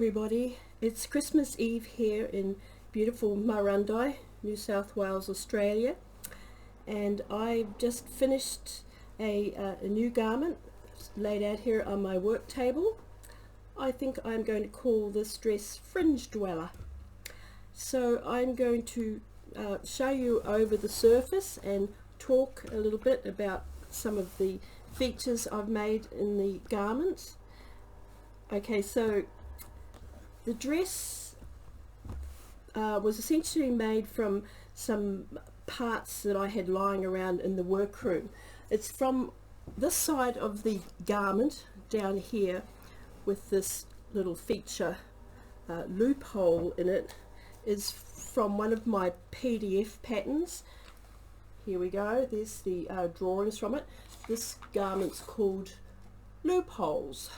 everybody, it's Christmas Eve here in beautiful Murrundi, New South Wales, Australia, and I've just finished a new garment laid out here on my work table. I think I'm going to call this dress Fringe Dweller. So I'm going to show you over the surface and talk a little bit about some of the features I've made in the garments. Okay, so the dress was essentially made from some parts that I had lying around in the workroom. It's from this side of the garment down here with this little feature loophole in it is from one of my PDF patterns. Here we go, there's the drawings from it. This garment's called Loopholes.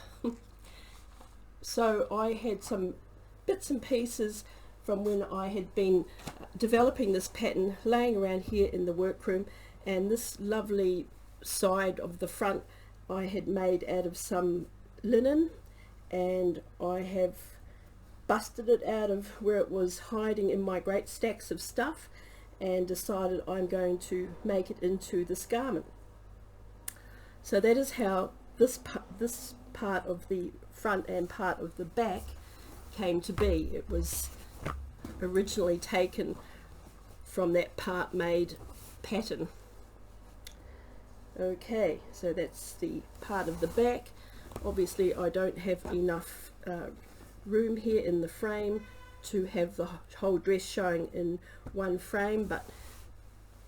So I had some bits and pieces from when I had been developing this pattern laying around here in the workroom, and this lovely side of the front I had made out of some linen, and I have busted it out of where it was hiding in my great stacks of stuff and decided I'm going to make it into this garment. So that is how this part of the front and part of the back came to be. It was originally taken from that part made pattern. Okay, so that's the part of the back. Obviously I don't have enough room here in the frame to have the whole dress showing in one frame, but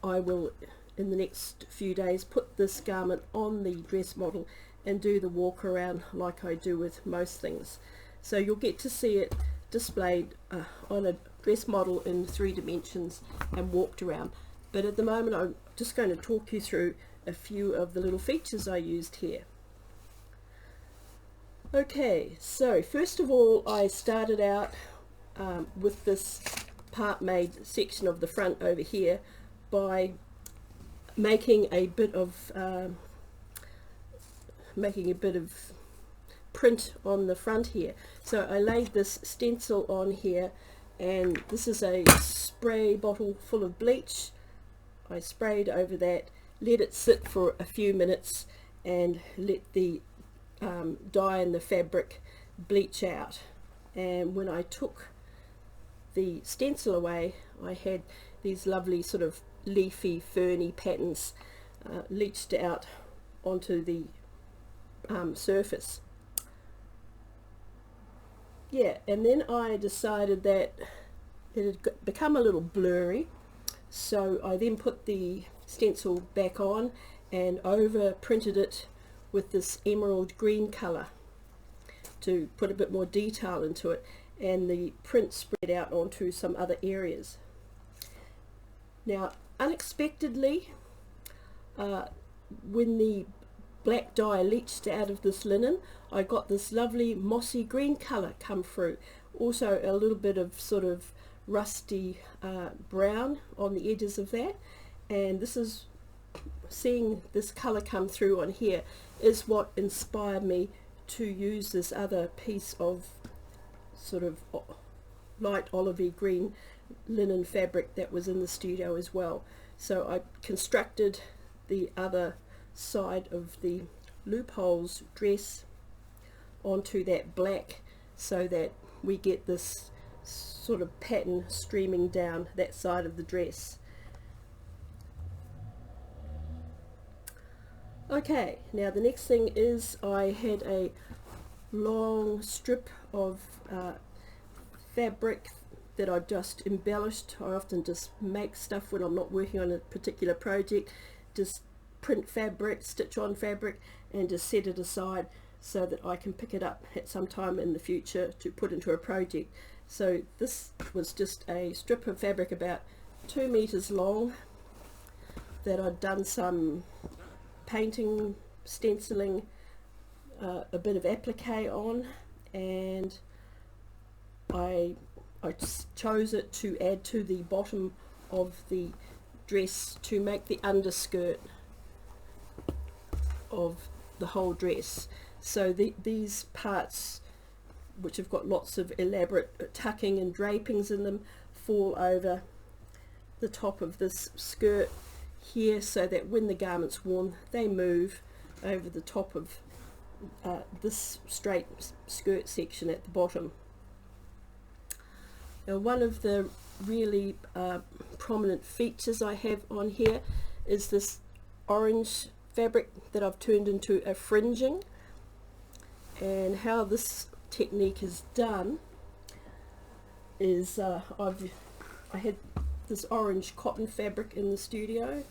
I will in the next few days put this garment on the dress model and do the walk around like I do with most things. So you'll get to see it displayed on a dress model in 3 dimensions and walked around. But at the moment I'm just going to talk you through a few of the little features I used here. Okay, so first of all I started out with this part made section of the front over here by making a bit of print on the front here. So I laid this stencil on here, and this is a spray bottle full of bleach. I sprayed over that, let it sit for a few minutes and let the dye in the fabric bleach out. And when I took the stencil away, I had these lovely sort of leafy ferny patterns leached out onto the surface. Yeah, and then I decided that it had become a little blurry, so I then put the stencil back on and over printed it with this emerald green color to put a bit more detail into it, and the print spread out onto some other areas. Now unexpectedly, when the black dye leached out of this linen, I got this lovely mossy green color come through, also a little bit of sort of rusty brown on the edges of that, and this is seeing this color come through on here is what inspired me to use this other piece of sort of light olivey green linen fabric that was in the studio as well. So I constructed the other side of the Loopholes dress onto that black so that we get this sort of pattern streaming down that side of the dress. Okay, now the next thing is I had a long strip of fabric that I just embellished. I often just make stuff when I'm not working on a particular project, just print fabric, stitch on fabric, and just set it aside so that I can pick it up at some time in the future to put into a project. So this was just a strip of fabric about 2 meters long that I'd done some painting, stenciling, a bit of applique on, and I chose it to add to the bottom of the dress to make the underskirt of the whole dress. So these parts which have got lots of elaborate tucking and drapings in them, fall over the top of this skirt here, so that when the garment's worn they move over the top of this straight skirt section at the bottom. Now, one of the really prominent features I have on here is this orange fabric that I've turned into a fringing, and how this technique is done is I had this orange cotton fabric in the studio.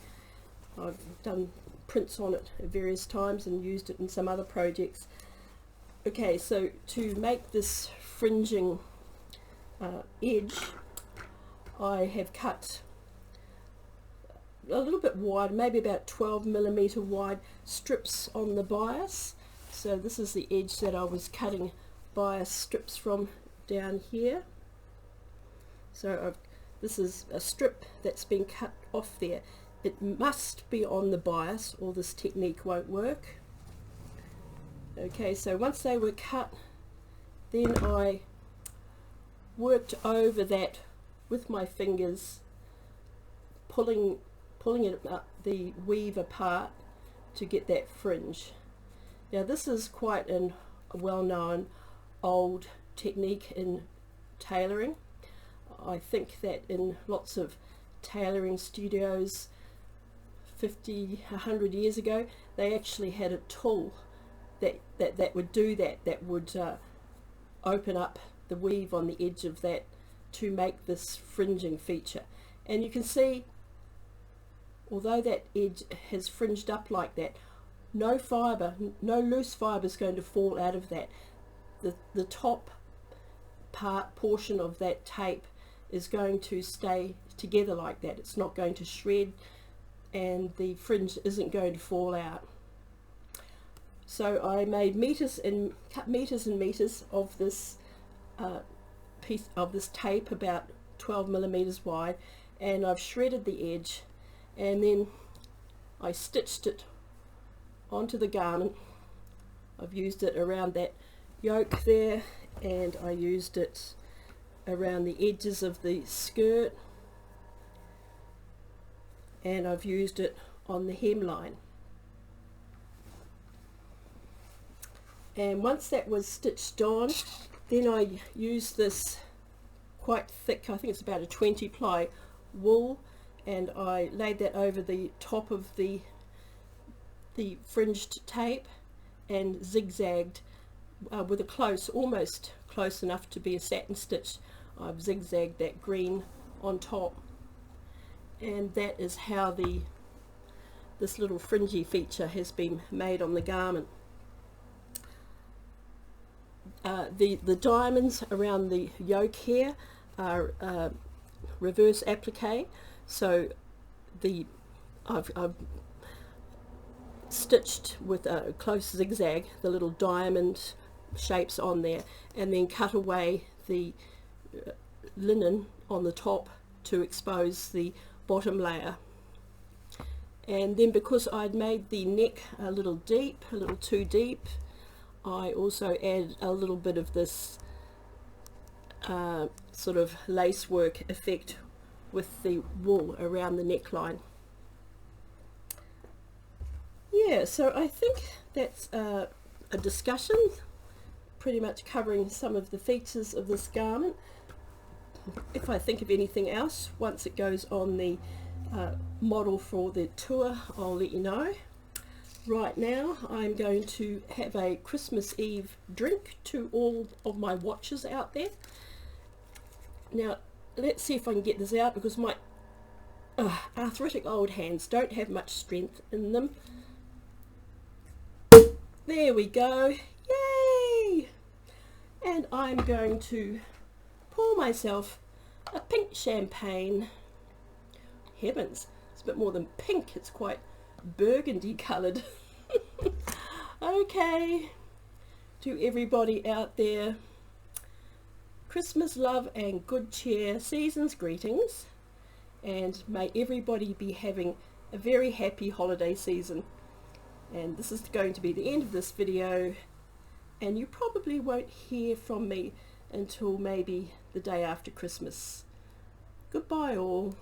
I've done prints on it at various times and used it in some other projects. Okay, so to make this fringing edge, I have cut a little bit wide, maybe about 12mm wide strips on the bias. So this is the edge that I was cutting bias strips from down here. So this is a strip that's been cut off there. It must be on the bias or this technique won't work. Okay, so once they were cut, then I worked over that with my fingers, pulling it up, the weave apart to get that fringe. Now this is quite a well-known old technique in tailoring. I think that in lots of tailoring studios 50, 100 years ago, they actually had a tool that would do that, that would open up the weave on the edge of that to make this fringing feature. And you can see, although that edge has fringed up like that, no fibre, no loose fibre is going to fall out of that. The top portion of that tape is going to stay together like that. It's not going to shred, and the fringe isn't going to fall out. So I made cut meters and meters of this piece of this tape, about 12mm wide, and I've shredded the edge, and then I stitched it onto the garment. I've used it around that yoke there, and I used it around the edges of the skirt, and I've used it on the hemline. And once that was stitched on, then I used this quite thick, I think it's about a 20 ply wool, and I laid that over the top of the fringed tape and zigzagged with a almost close enough to be a satin stitch. I've zigzagged that green on top, and that is how this little fringy feature has been made on the garment. The diamonds around the yoke here are reverse applique, so I've stitched with a close zigzag the little diamond shapes on there, and then cut away the linen on the top to expose the bottom layer. And then, because I'd made the neck a little too deep, I also add a little bit of this sort of lace work effect with the wool around the neckline. Yeah, so I think that's a discussion pretty much covering some of the features of this garment. If I think of anything else once it goes on the model for the tour, I'll let you know. Right now I'm going to have a Christmas Eve drink to all of my watchers out there. Now let's see if I can get this out, because my arthritic old hands don't have much strength in them. There we go, yay! And I'm going to pour myself a pink champagne. Heavens, it's a bit more than pink, it's quite burgundy coloured. Okay, to everybody out there, Christmas love and good cheer, season's greetings, and may everybody be having a very happy holiday season. And this is going to be the end of this video. and you probably won't hear from me until maybe the day after Christmas. Goodbye all.